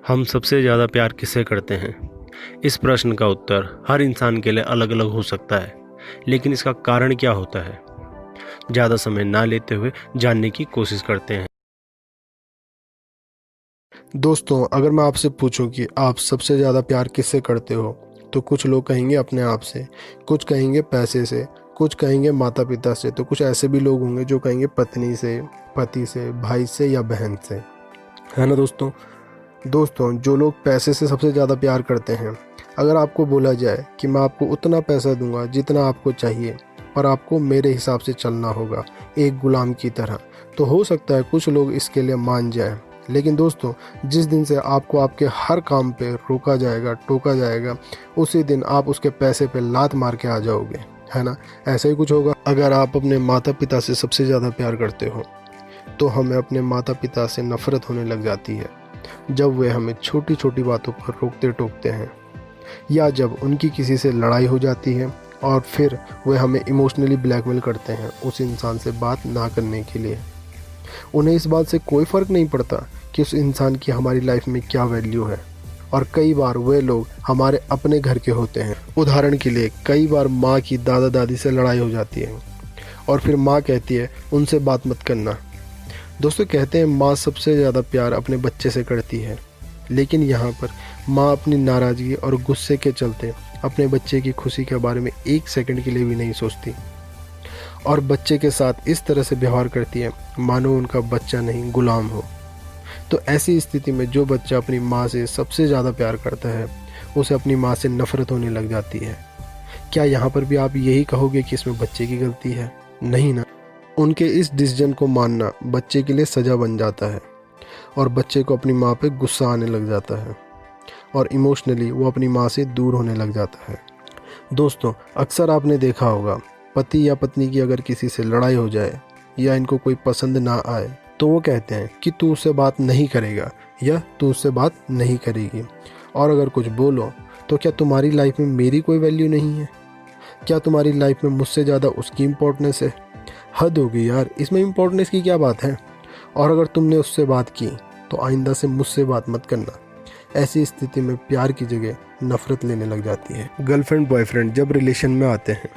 हम सबसे ज़्यादा प्यार किससे करते हैं? इस प्रश्न का उत्तर हर इंसान के लिए अलग अलग हो सकता है, लेकिन इसका कारण क्या होता है, ज़्यादा समय ना लेते हुए जानने की कोशिश करते हैं। दोस्तों, अगर मैं आपसे पूछूं कि आप सबसे ज़्यादा प्यार किससे करते हो, तो कुछ लोग कहेंगे अपने आप से, कुछ कहेंगे पैसे से, कुछ कहेंगे माता पिता से, तो कुछ ऐसे भी लोग होंगे जो कहेंगे पत्नी से, पति से, भाई से या बहन से। है ना दोस्तों, जो लोग पैसे से सबसे ज़्यादा प्यार करते हैं, अगर आपको बोला जाए कि मैं आपको उतना पैसा दूंगा जितना आपको चाहिए, पर आपको मेरे हिसाब से चलना होगा, एक गुलाम की तरह, तो हो सकता है कुछ लोग इसके लिए मान जाए। लेकिन दोस्तों, जिस दिन से आपको आपके हर काम पे रोका जाएगा, टोका जाएगा, उसी दिन आप उसके पैसे पे लात मार के आ जाओगे। है ना? ऐसा ही कुछ होगा। अगर आप अपने माता पिता से सबसे ज़्यादा प्यार करते हो, तो हमें अपने माता पिता से नफ़रत होने लग जाती है जब वे हमें छोटी छोटी बातों पर रोकते टोकते हैं, या जब उनकी किसी से लड़ाई हो जाती है और फिर वे हमें इमोशनली ब्लैकमेल करते हैं उस इंसान से बात ना करने के लिए। उन्हें इस बात से कोई फ़र्क नहीं पड़ता कि उस इंसान की हमारी लाइफ में क्या वैल्यू है, और कई बार वे लोग हमारे अपने घर के होते हैं। उदाहरण के लिए, कई बार माँ की दादा दादी से लड़ाई हो जाती है और फिर माँ कहती है उनसे बात मत करना। दोस्तों, कहते हैं माँ सबसे ज़्यादा प्यार अपने बच्चे से करती है, लेकिन यहाँ पर माँ अपनी नाराज़गी और गुस्से के चलते अपने बच्चे की खुशी के बारे में एक सेकंड के लिए भी नहीं सोचती, और बच्चे के साथ इस तरह से व्यवहार करती है मानो उनका बच्चा नहीं गुलाम हो। तो ऐसी स्थिति में जो बच्चा अपनी माँ से सबसे ज़्यादा प्यार करता है, उसे अपनी माँ से नफ़रत होने लग जाती है। क्या यहाँ पर भी आप यही कहोगे कि इसमें बच्चे की गलती है? नहीं ना। उनके इस डिसीजन को मानना बच्चे के लिए सज़ा बन जाता है, और बच्चे को अपनी माँ पे गुस्सा आने लग जाता है, और इमोशनली वो अपनी माँ से दूर होने लग जाता है। दोस्तों, अक्सर आपने देखा होगा, पति या पत्नी की अगर किसी से लड़ाई हो जाए या इनको कोई पसंद ना आए, तो वो कहते हैं कि तू उससे बात नहीं करेगा या तू उससे बात नहीं करेगी, और अगर कुछ बोलो तो क्या तुम्हारी लाइफ में मेरी कोई वैल्यू नहीं है? क्या तुम्हारी लाइफ में मुझसे ज़्यादा उसकी इम्पोर्टेंस है? हद हो गई यार, इसमें इम्पोर्टेंस की क्या बात है? और अगर तुमने उससे बात की तो आइंदा से मुझसे बात मत करना। ऐसी स्थिति में प्यार की जगह नफ़रत लेने लग जाती है। गर्लफ्रेंड बॉयफ्रेंड जब रिलेशन में आते हैं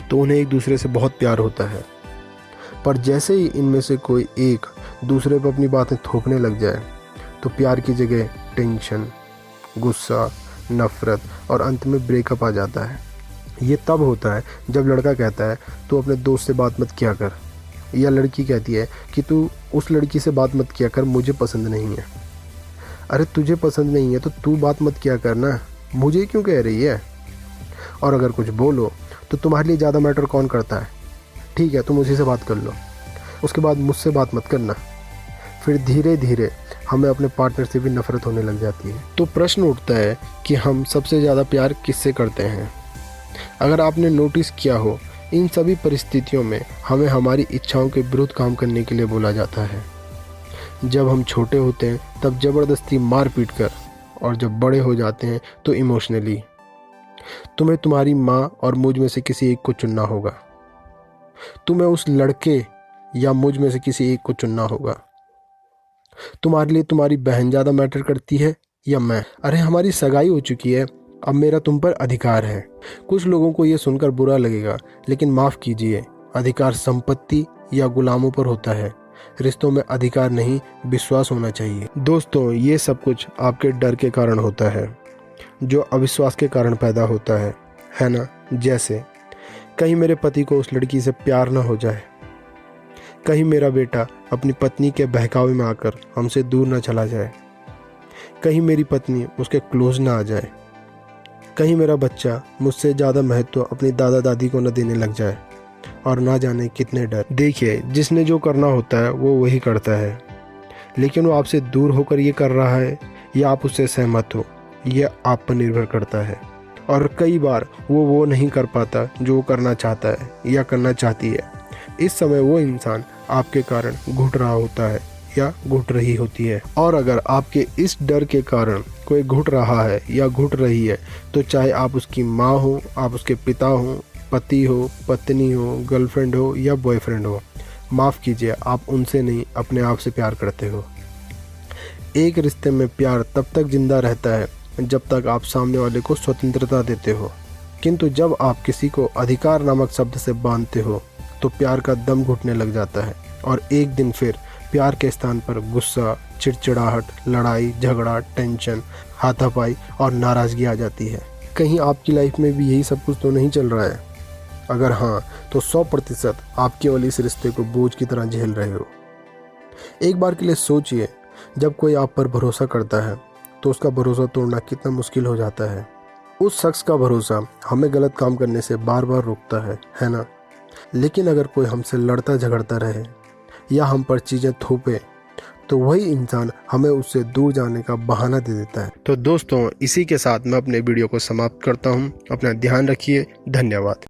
तो उन्हें एक दूसरे से बहुत प्यार होता है, पर जैसे ही इनमें से कोई एक दूसरे पर अपनी बातें थोपने लग जाए, तो प्यार की जगह टेंशन, गुस्सा, नफ़रत और अंत में ब्रेकअप आ जाता है। ये तब होता है जब लड़का कहता है तू अपने दोस्त से बात मत किया कर, या लड़की कहती है कि तू उस लड़की से बात मत किया कर, मुझे पसंद नहीं है। अरे तुझे पसंद नहीं है तो तू बात मत किया कर ना, मुझे क्यों कह रही है? और अगर कुछ बोलो तो तुम्हारे लिए ज़्यादा मैटर कौन करता है? ठीक है, तुम उसी से बात कर लो, उसके बाद मुझसे बात मत करना। फिर धीरे धीरे हमें अपने पार्टनर से भी नफ़रत होने लग जाती है। तो प्रश्न उठता है कि हम सबसे ज़्यादा प्यार किससे करते हैं? अगर आपने नोटिस किया हो, इन सभी परिस्थितियों में हमें हमारी इच्छाओं के विरुद्ध काम करने के लिए बोला जाता है। जब हम छोटे होते हैं तब ज़बरदस्ती मार पीट कर, और जब बड़े हो जाते हैं तो इमोशनली। तुम्हें तुम्हारी माँ और मुझ में से किसी एक को चुनना होगा। तुम्हें उस लड़के या मुझ में से किसी एक को चुनना होगा। तुम्हारे लिए तुम्हारी बहन ज़्यादा मैटर करती है या मैं? अरे हमारी सगाई हो चुकी है, अब मेरा तुम पर अधिकार है। कुछ लोगों को ये सुनकर बुरा लगेगा, लेकिन माफ़ कीजिए, अधिकार संपत्ति या गुलामों पर होता है। रिश्तों में अधिकार नहीं, विश्वास होना चाहिए। दोस्तों, ये सब कुछ आपके डर के कारण होता है, जो अविश्वास के कारण पैदा होता है ना? जैसे कहीं मेरे पति को उस लड़की से प्यार न हो जाए, कहीं मेरा बेटा अपनी पत्नी के बहकावे में आकर हमसे दूर न चला जाए, कहीं मेरी पत्नी उसके क्लोज ना आ जाए, कहीं मेरा बच्चा मुझसे ज़्यादा महत्व अपनी दादा दादी को न देने लग जाए, और ना जाने कितने डर। देखिए, जिसने जो करना होता है वो वही करता है, लेकिन वो आपसे दूर होकर ये कर रहा है या आप उससे सहमत हो, यह आप पर निर्भर करता है। और कई बार वो नहीं कर पाता जो वो करना चाहता है या करना चाहती है। इस समय वो इंसान आपके कारण घुट रहा होता है या घुट रही होती है। और अगर आपके इस डर के कारण कोई घुट रहा है या घुट रही है, तो चाहे आप उसकी माँ हो, आप उसके पिता हो, पति हो, पत्नी हो, गर्लफ्रेंड हो या बॉयफ्रेंड हो, माफ़ कीजिए, आप उनसे नहीं अपने आप से प्यार करते हो। एक रिश्ते में प्यार तब तक जिंदा रहता है जब तक आप सामने वाले को स्वतंत्रता देते हो, किंतु जब आप किसी को अधिकार नामक शब्द से बांधते हो तो प्यार का दम घुटने लग जाता है और एक दिन फिर प्यार के स्थान पर गुस्सा, चिड़चिड़ाहट, लड़ाई झगड़ा, टेंशन, हाथापाई और नाराज़गी आ जाती है। कहीं आपकी लाइफ में भी यही सब कुछ तो नहीं चल रहा है? अगर हाँ, तो 100% आप केवल इस रिश्ते को बोझ की तरह झेल रहे हो। एक बार के लिए सोचिए, जब कोई आप पर भरोसा करता है तो उसका भरोसा तोड़ना कितना मुश्किल हो जाता है। उस शख्स का भरोसा हमें गलत काम करने से बार बार रोकता है ना? लेकिन अगर कोई हमसे लड़ता झगड़ता रहे या हम पर चीज़ें थोपे तो वही इंसान हमें उससे दूर जाने का बहाना दे देता है। तो दोस्तों, इसी के साथ मैं अपने वीडियो को समाप्त करता हूँ। अपना ध्यान रखिए। धन्यवाद।